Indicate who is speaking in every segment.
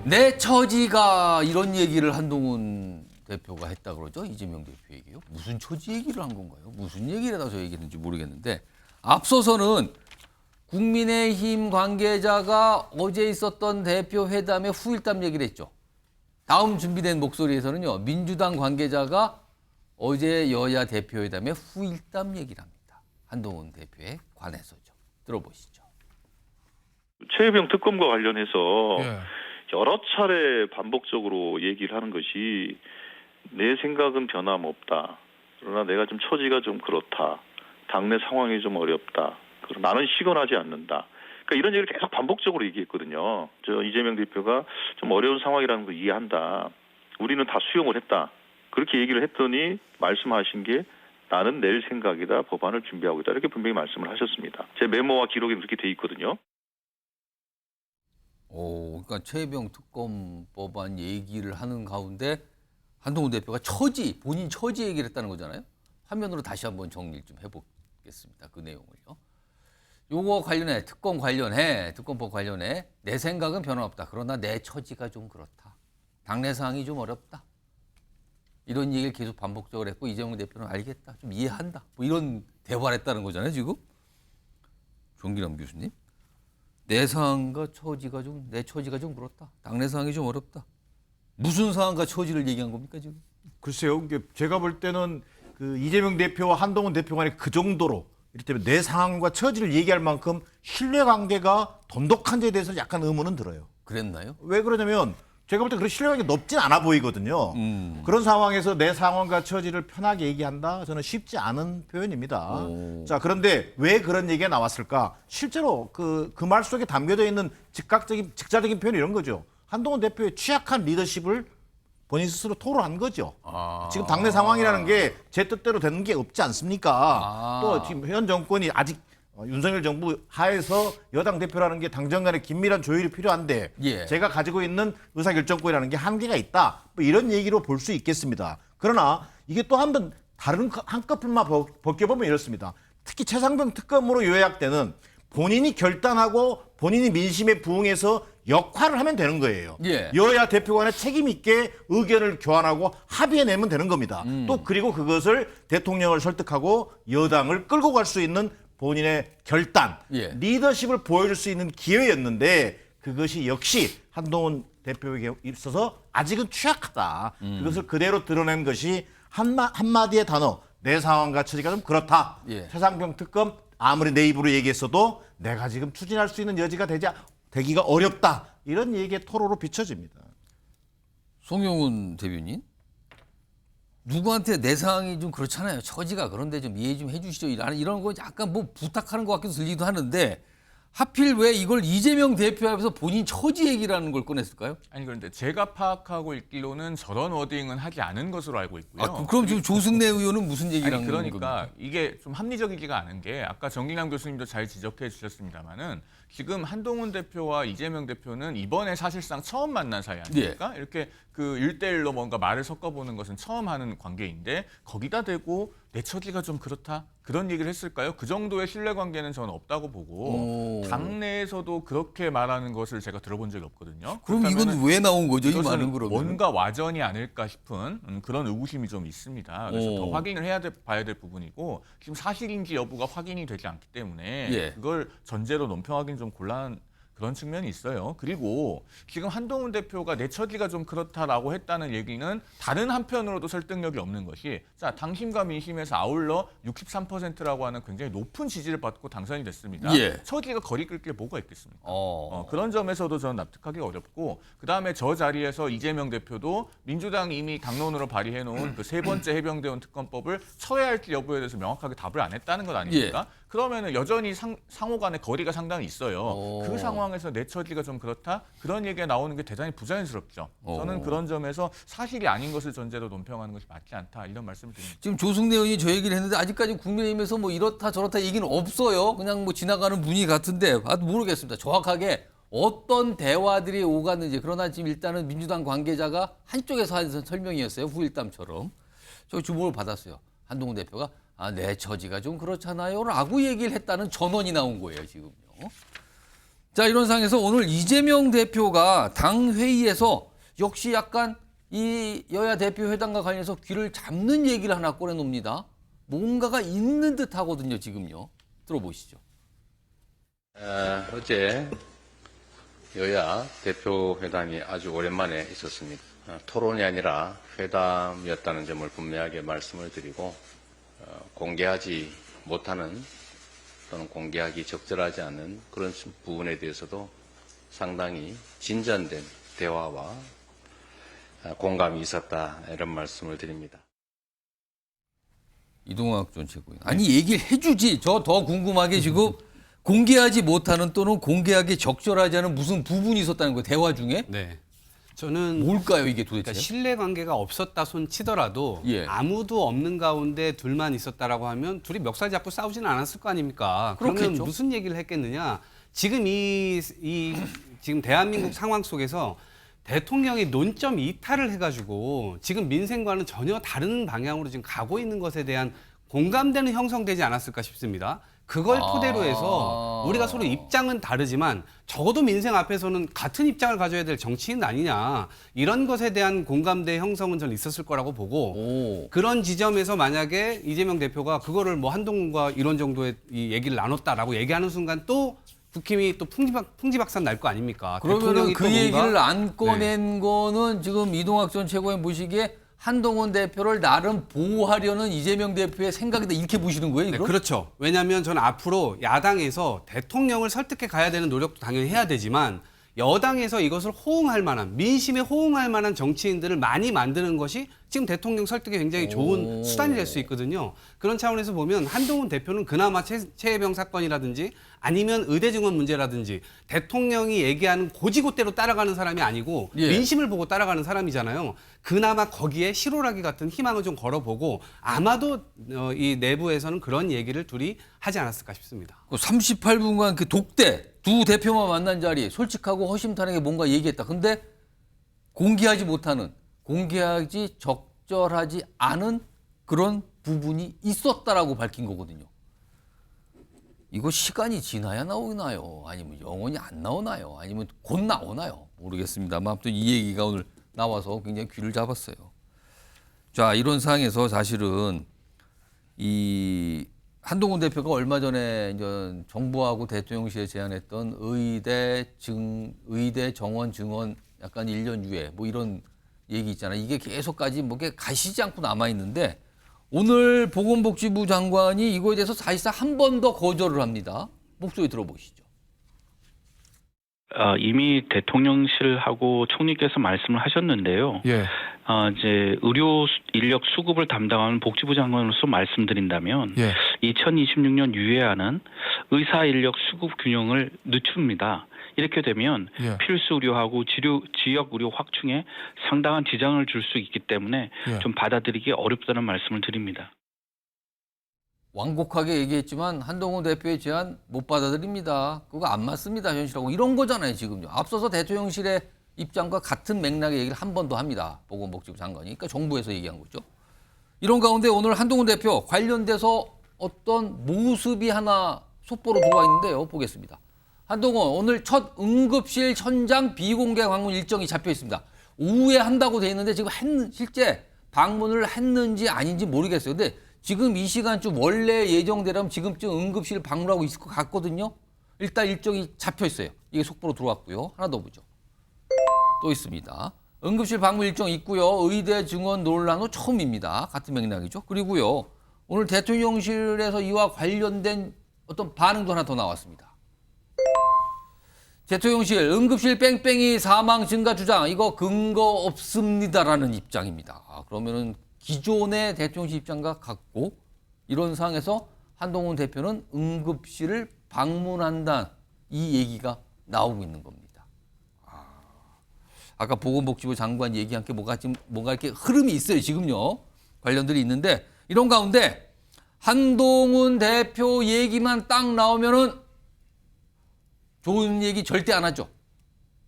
Speaker 1: 내 처지가 이런 얘기를 한동훈 대표가 했다 그러죠. 이재명 대표 얘기요. 무슨 처지 얘기를 한 건가요? 무슨 얘기를 해서 얘기했는지 모르겠는데 앞서서는 국민의힘 관계자가 어제 있었던 대표 회담의 후일담 얘기를 했죠. 다음 준비된 목소리에서는요. 민주당 관계자가 어제 여야 대표회담의 후일담 얘기를 합니다. 한동훈 대표에 관해서죠. 들어보시죠.
Speaker 2: 최혜병 특검과 관련해서
Speaker 3: 예.
Speaker 2: 여러 차례 반복적으로 얘기를 하는 것이 내 생각은 변함없다. 그러나 내가 좀 처지가 좀 그렇다. 당내 상황이 좀 어렵다. 그러나 나는 시건하지 않는다. 그러니까 이런 얘기를 계속 반복적으로 얘기했거든요. 이재명 대표가 좀 어려운 상황이라는 걸 이해한다. 우리는 다 수용을 했다. 그렇게 얘기를 했더니 말씀하신 게 나는 낼 생각이다. 법안을 준비하고 있다. 이렇게 분명히 말씀을 하셨습니다. 제 메모와 기록에 그렇게 돼 있거든요.
Speaker 1: 그러니까 최혜병 특검 법안 얘기를 하는 가운데 한동훈 대표가 처지, 본인 처지 얘기를 했다는 거잖아요. 화면으로 다시 한번 정리를 좀 해보겠습니다. 그 내용을요. 요거 관련해, 특검법 관련해 내 생각은 변함없다. 그러나 내 처지가 좀 그렇다. 당내 상황이 좀 어렵다. 이런 얘기를 계속 반복적으로 했고 이재명 대표는 알겠다. 좀 이해한다. 뭐 이런 대화를 했다는 거잖아요. 지금. 정기남 교수님. 내 상황과 처지가 좀, 내 처지가 좀 그렇다. 당내 상황이 좀 어렵다. 무슨 상황과 처지를 얘기한 겁니까 지금?
Speaker 3: 글쎄요. 이게 제가 볼 때는 그 이재명 대표와 한동훈 대표 간에 그 정도로 이를테면 내 상황과 처지를 얘기할 만큼 신뢰관계가 돈독한지에 대해서 약간 의문은 들어요.
Speaker 1: 그랬나요?
Speaker 3: 왜 그러냐면 제가 볼 때 그런 신뢰관계가 높진 않아 보이거든요. 그런 상황에서 내 상황과 처지를 편하게 얘기한다? 저는 쉽지 않은 표현입니다. 자, 그런데 왜 그런 얘기가 나왔을까? 실제로 그 말 속에 담겨져 있는 직자적인 표현이 이런 거죠. 한동훈 대표의 취약한 리더십을 본인 스스로 토로한 거죠. 지금 당내 상황이라는 게 제 뜻대로 되는 게 없지 않습니까? 또 지금 현 정권이 아직 윤석열 정부 하에서 여당 대표라는 게 당정 간의 긴밀한 조율이 필요한데
Speaker 1: 예.
Speaker 3: 제가 가지고 있는 의사결정권이라는 게 한계가 있다. 뭐 이런 얘기로 볼 수 있겠습니다. 그러나 이게 또 한번 다른 한꺼풀만 벗겨보면 이렇습니다. 특히 최상병 특검으로 요약되는 본인이 결단하고 본인이 민심에 부응해서 역할을 하면 되는 거예요.
Speaker 1: 예.
Speaker 3: 여야 대표 간에 책임 있게 의견을 교환하고 합의해내면 되는 겁니다. 또 그리고 그것을 대통령을 설득하고 여당을 끌고 갈 수 있는 본인의 결단,
Speaker 1: 예.
Speaker 3: 리더십을 보여줄 수 있는 기회였는데 그것이 역시 한동훈 대표에게 있어서 아직은 취약하다. 그것을 그대로 드러낸 것이 한마디의 단어, 내 상황과 처지가 좀 그렇다.
Speaker 1: 예.
Speaker 3: 최상병 특검 아무리 내 입으로 얘기했어도 내가 지금 추진할 수 있는 여지가 되기가 어렵다. 이런 얘기의 토로로 비춰집니다.
Speaker 1: 송영훈 대변인. 누구한테 내 상황이 좀 그렇잖아요. 처지가. 그런데 좀 이해 좀 해주시죠. 이런 거 약간 뭐 부탁하는 것 같기도 들리기도 하는데 하필 왜 이걸 이재명 대표 앞에서 본인 처지 얘기라는 걸 꺼냈을까요?
Speaker 4: 아니 그런데 제가 파악하고 있기로는 저런 워딩은 하지 않은 것으로 알고 있고요.
Speaker 1: 그럼 지금 조승래 의원은 무슨 얘기를
Speaker 4: 아니
Speaker 1: 한 겁니까?
Speaker 4: 그러니까 이게 좀 합리적이지가 않은 게 아까 정기남 교수님도 잘 지적해 주셨습니다마는 지금 한동훈 대표와 이재명 대표는 이번에 사실상 처음 만난 사이 아닙니까? 이렇게 그 1대1로 뭔가 말을 섞어보는 것은 처음 하는 관계인데 거기다 대고 내 처지가 좀 그렇다? 그런 얘기를 했을까요? 그 정도의 신뢰관계는 저는 없다고 보고 당내에서도 그렇게 말하는 것을 제가 들어본 적이 없거든요.
Speaker 1: 그럼 이건 왜 나온 거죠? 이
Speaker 4: 이것은
Speaker 1: 말은 그러면?
Speaker 4: 뭔가 와전이 아닐까 싶은 그런 의구심이 좀 있습니다. 그래서 더 확인을 봐야 될 부분이고 지금 사실인지 여부가 확인이 되지 않기 때문에
Speaker 1: 예.
Speaker 4: 그걸 전제로 논평하기는 좀 곤란한 그런 측면이 있어요. 그리고 지금 한동훈 대표가 내 처지가 좀 그렇다라고 했다는 얘기는 다른 한편으로도 설득력이 없는 것이 자 당심과 민심에서 아울러 63%라고 하는 굉장히 높은 지지를 받고 당선이 됐습니다.
Speaker 1: 예.
Speaker 4: 처지가 거리 끌 게 뭐가 있겠습니까?
Speaker 1: 어.
Speaker 4: 그런 점에서도 저는 납득하기 어렵고 그다음에 저 자리에서 이재명 대표도 민주당이 이미 당론으로 발의해놓은 그 세 번째 해병대원 특검법을 처해할지 여부에 대해서 명확하게 답을 안 했다는 것 아닙니까? 그러면은 여전히 상호 간의 거리가 상당히 있어요. 그 상황에서 내 처지가 좀 그렇다? 그런 얘기가 나오는 게 대단히 부자연스럽죠. 저는 그런 점에서 사실이 아닌 것을 전제로 논평하는 것이 맞지 않다. 이런 말씀을 드립니다.
Speaker 1: 지금 조승래 의원이 저 얘기를 했는데 아직까지 국민의힘에서 뭐 이렇다 저렇다 얘기는 없어요. 그냥 뭐 지나가는 분위기 같은데 모르겠습니다. 정확하게 어떤 대화들이 오갔는지. 그러나 지금 일단은 민주당 관계자가 한쪽에서 한 설명이었어요. 후일담처럼. 저 주목을 받았어요. 한동훈 대표가 내 처지가 좀 그렇잖아요 라고 얘기를 했다는 전원이 나온 거예요. 지금요. 자, 이런 상황에서 오늘 이재명 대표가 당 회의에서 역시 약간 이 여야 대표 회담과 관련해서 귀를 잡는 얘기를 하나 꺼내놉니다. 뭔가가 있는 듯 하거든요, 지금요. 들어보시죠.
Speaker 5: 어제 여야 대표 회담이 아주 오랜만에 있었습니다. 토론이 아니라 회담이었다는 점을 분명하게 말씀을 드리고 공개하지 못하는 또는 공개하기 적절하지 않은 그런 부분에 대해서도 상당히 진전된 대화와 공감이 있었다 이런 말씀을 드립니다.
Speaker 1: 이동학 전 최고위원. 아니 얘기를 해주지. 저 더 궁금하게 지금 공개하지 못하는 또는 공개하기 적절하지 않은 무슨 부분이 있었다는 거예요. 대화 중에?
Speaker 6: 네. 저는
Speaker 1: 뭘까요 이게 도대체?
Speaker 6: 그러니까 신뢰관계가 없었다 손 치더라도
Speaker 1: 예.
Speaker 6: 아무도 없는 가운데 둘만 있었다라고 하면 둘이 멱살 잡고 싸우지는 않았을 거 아닙니까? 그러면
Speaker 1: 그렇겠죠.
Speaker 6: 무슨 얘기를 했겠느냐? 지금 지금 대한민국 상황 속에서 대통령이 논점 이탈을 해가지고 지금 민생과는 전혀 다른 방향으로 지금 가고 있는 것에 대한 공감대는 형성되지 않았을까 싶습니다. 그걸 토대로 해서 우리가 서로 입장은 다르지만 적어도 민생 앞에서는 같은 입장을 가져야 될 정치인 아니냐. 이런 것에 대한 공감대 형성은 저는 있었을 거라고 보고 그런 지점에서 만약에 이재명 대표가 그거를 뭐 한동훈과 이런 정도의 이 얘기를 나눴다라고 얘기하는 순간 또 국힘이 또 풍지박산 날 거 아닙니까?
Speaker 1: 그러면 그
Speaker 6: 또
Speaker 1: 얘기를
Speaker 6: 뭔가-
Speaker 1: 안 꺼낸 거는 지금 이동학 전 최고위원 보시기에 한동훈 대표를 나름 보호하려는 이재명 대표의 생각이다 이렇게 보시는 거예요?
Speaker 6: 네,
Speaker 1: 이걸?
Speaker 6: 그렇죠. 왜냐하면 저는 앞으로 야당에서 대통령을 설득해 가야 되는 노력도 당연히 해야 되지만 여당에서 이것을 호응할 만한 민심에 호응할 만한 정치인들을 많이 만드는 것이 지금 대통령 설득에 굉장히 좋은 수단이 될 수 있거든요. 그런 차원에서 보면 한동훈 대표는 그나마 최혜병 사건이라든지 아니면 의대 증원 문제라든지 대통령이 얘기하는 고지고대로 따라가는 사람이 아니고
Speaker 1: 예.
Speaker 6: 민심을 보고 따라가는 사람이잖아요. 그나마 거기에 실오라기 같은 희망을 좀 걸어보고 아마도 이 내부에서는 그런 얘기를 둘이 하지 않았을까 싶습니다.
Speaker 1: 38분간 그 독대 두 대표만 만난 자리 솔직하고 허심탄회하게 뭔가 얘기했다. 근데 공개하지 못하는 공개하지 적절하지 않은 그런 부분이 있었다라고 밝힌 거거든요. 이거 시간이 지나야 나오나요? 아니면 영원히 안 나오나요? 아니면 곧 나오나요? 모르겠습니다만 아무튼 이 얘기가 오늘 나와서 굉장히 귀를 잡았어요. 자, 이런 상황에서 사실은 이 한동훈 대표가 얼마 전에 이제 정부하고 대통령실에 제안했던 의대 정원 증원 약간 1년 유예 뭐 이런 얘기 있잖아요. 이게 계속까지 뭐 가시지 않고 남아 있는데 오늘 보건복지부 장관이 이거에 대해서 사실상 한 번 더 거절을 합니다. 목소리 들어보시죠.
Speaker 7: 이미 대통령실하고 총리께서 말씀을 하셨는데요.
Speaker 4: 예.
Speaker 7: 이제 의료 인력 수급을 담당하는 복지부 장관으로서 말씀드린다면
Speaker 4: 예.
Speaker 7: 2026년 유예안은 의사 인력 수급 균형을 늦춥니다. 이렇게 되면
Speaker 4: 예.
Speaker 7: 필수 의료하고 지역 의료 확충에 상당한 지장을 줄 수 있기 때문에
Speaker 4: 예.
Speaker 7: 좀 받아들이기 어렵다는 말씀을 드립니다.
Speaker 1: 완곡하게 얘기했지만 한동훈 대표의 제안 못 받아들입니다. 그거 안 맞습니다. 현실하고 이런 거잖아요. 지금요. 앞서서 대통령실의 입장과 같은 맥락의 얘기를 한 번 더 합니다. 보건복지부 장관이. 그러니까 정부에서 얘기한 거죠. 이런 가운데 오늘 한동훈 대표 관련돼서 어떤 모습이 하나 속보로 들어와 있는데요. 보겠습니다. 한동훈 오늘 첫 응급실 현장 비공개 방문 일정이 잡혀 있습니다. 오후에 한다고 돼 있는데 지금 실제 방문을 했는지 아닌지 모르겠어요. 근데 지금 이 시간쯤 원래 예정대로면 지금쯤 응급실 방문하고 있을 것 같거든요. 일단 일정이 잡혀 있어요. 이게 속보로 들어왔고요. 하나 더 보죠. 또 있습니다. 응급실 방문 일정 있고요. 의대 증원 논란 후 처음입니다. 같은 맥락이죠. 그리고요. 오늘 대통령실에서 이와 관련된 어떤 반응도 하나 더 나왔습니다. 대통령실 응급실 뺑뺑이 사망 증가 주장 이거 근거 없습니다라는 입장입니다. 그러면은 기존의 대통령실 입장과 같고 이런 상황에서 한동훈 대표는 응급실을 방문한다 이 얘기가 나오고 있는 겁니다. 아까 보건복지부 장관 얘기한 게 뭔가 이렇게 흐름이 있어요. 지금요. 관련들이 있는데 이런 가운데 한동훈 대표 얘기만 딱 나오면은 좋은 얘기 절대 안 하죠.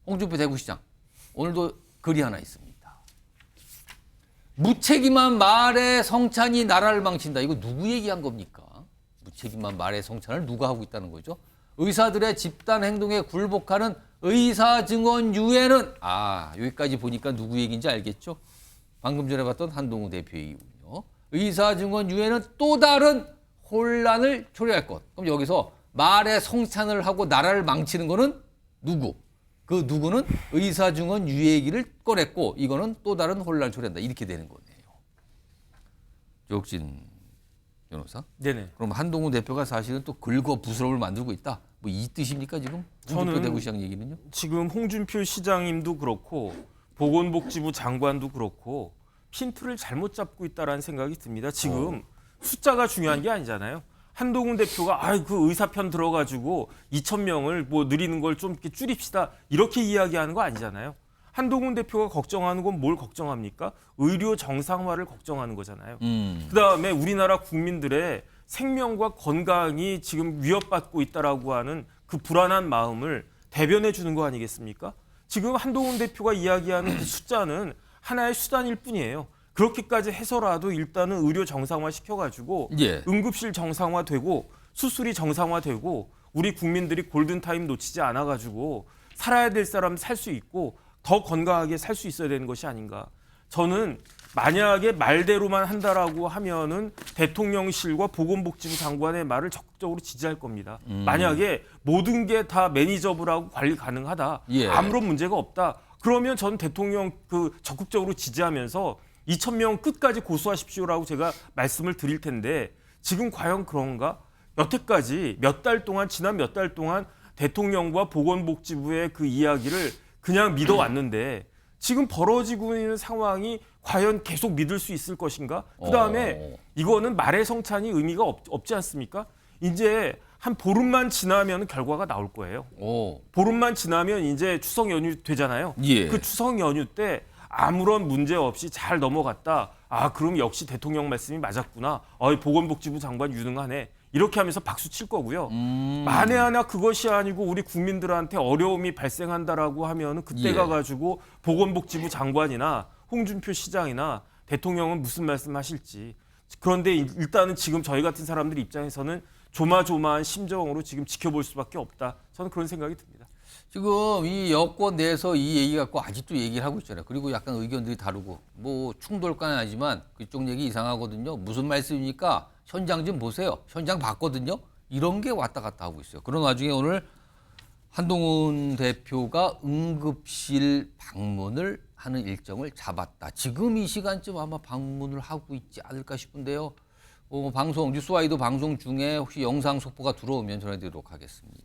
Speaker 1: 홍준표 대구시장. 오늘도 글이 하나 있습니다. 무책임한 말의 성찬이 나라를 망친다. 이거 누구 얘기한 겁니까? 무책임한 말의 성찬을 누가 하고 있다는 거죠? 의사들의 집단 행동에 굴복하는 의사 증언 유예는 여기까지 보니까 누구 얘기인지 알겠죠? 방금 전에 봤던 한동훈 대표 얘기군요. 의사 증언 유예는 또 다른 혼란을 초래할 것. 그럼 여기서 말에 성찬을 하고 나라를 망치는 거는 누구? 그 누구는 의사 증언 유예 얘기를 꺼냈고 이거는 또 다른 혼란을 초래한다. 이렇게 되는 거네요. 조혁진 변호사.
Speaker 8: 네네.
Speaker 1: 그럼 한동훈 대표가 사실은 또 긁어 부스럼을 만들고 있다. 뭐 이 뜻입니까 지금? 홍준표 대구시장 얘기는요?
Speaker 8: 지금 홍준표 시장님도 그렇고 보건복지부 장관도 그렇고 핀트를 잘못 잡고 있다라는 생각이 듭니다. 지금 숫자가 중요한 게 아니잖아요. 한동훈 대표가 그 의사 편 들어가지고 2,000명을 뭐 늘리는 걸 좀 이렇게 줄입시다 이렇게 이야기하는 거 아니잖아요. 한동훈 대표가 걱정하는 건 뭘 걱정합니까? 의료 정상화를 걱정하는 거잖아요. 그다음에 우리나라 국민들의 생명과 건강이 지금 위협받고 있다라고 하는 그 불안한 마음을 대변해 주는 거 아니겠습니까? 지금 한동훈 대표가 이야기하는 그 숫자는 하나의 수단일 뿐이에요. 그렇게까지 해서라도 일단은 의료 정상화 시켜가지고 응급실 정상화되고 수술이 정상화되고 우리 국민들이 골든타임 놓치지 않아가지고 살아야 될 사람 살 수 있고 더 건강하게 살 수 있어야 되는 것이 아닌가. 저는 만약에 말대로만 한다라고 하면은 대통령실과 보건복지부 장관의 말을 적극적으로 지지할 겁니다. 만약에 모든 게 다 매니저블하고 관리 가능하다. 아무런 문제가 없다. 그러면 전 대통령 적극적으로 지지하면서 2,000명 끝까지 고수하십시오라고 제가 말씀을 드릴 텐데 지금 과연 그런가? 여태까지 지난 몇 달 동안 대통령과 보건복지부의 그 이야기를 그냥 믿어왔는데 지금 벌어지고 있는 상황이 과연 계속 믿을 수 있을 것인가? 그다음에 이거는 말의 성찬이 의미가 없지 않습니까? 이제 한 보름만 지나면 결과가 나올 거예요. 보름만 지나면 이제 추석 연휴 되잖아요. 그 추석 연휴 때 아무런 문제 없이 잘 넘어갔다. 그럼 역시 대통령 말씀이 맞았구나. 보건복지부 장관 유능하네. 이렇게 하면서 박수 칠 거고요. 만에 하나 그것이 아니고 우리 국민들한테 어려움이 발생한다라고 하면 그때 가가지고 보건복지부 장관이나 홍준표 시장이나 대통령은 무슨 말씀하실지. 그런데 일단은 지금 저희 같은 사람들 입장에서는 조마조마한 심정으로 지금 지켜볼 수밖에 없다. 저는 그런 생각이 듭니다.
Speaker 1: 지금 이 여권 내에서 이 얘기 갖고 아직도 얘기를 하고 있잖아요. 그리고 약간 의견들이 다르고 뭐 충돌까는 하지만 그쪽 얘기 이상하거든요. 무슨 말씀입니까? 현장 좀 보세요. 현장 봤거든요. 이런 게 왔다 갔다 하고 있어요. 그런 와중에 오늘 한동훈 대표가 응급실 방문을 하는 일정을 잡았다. 지금 이 시간쯤 아마 방문을 하고 있지 않을까 싶은데요. 방송 뉴스와이드 방송 중에 혹시 영상 속보가 들어오면 전해드리도록 하겠습니다.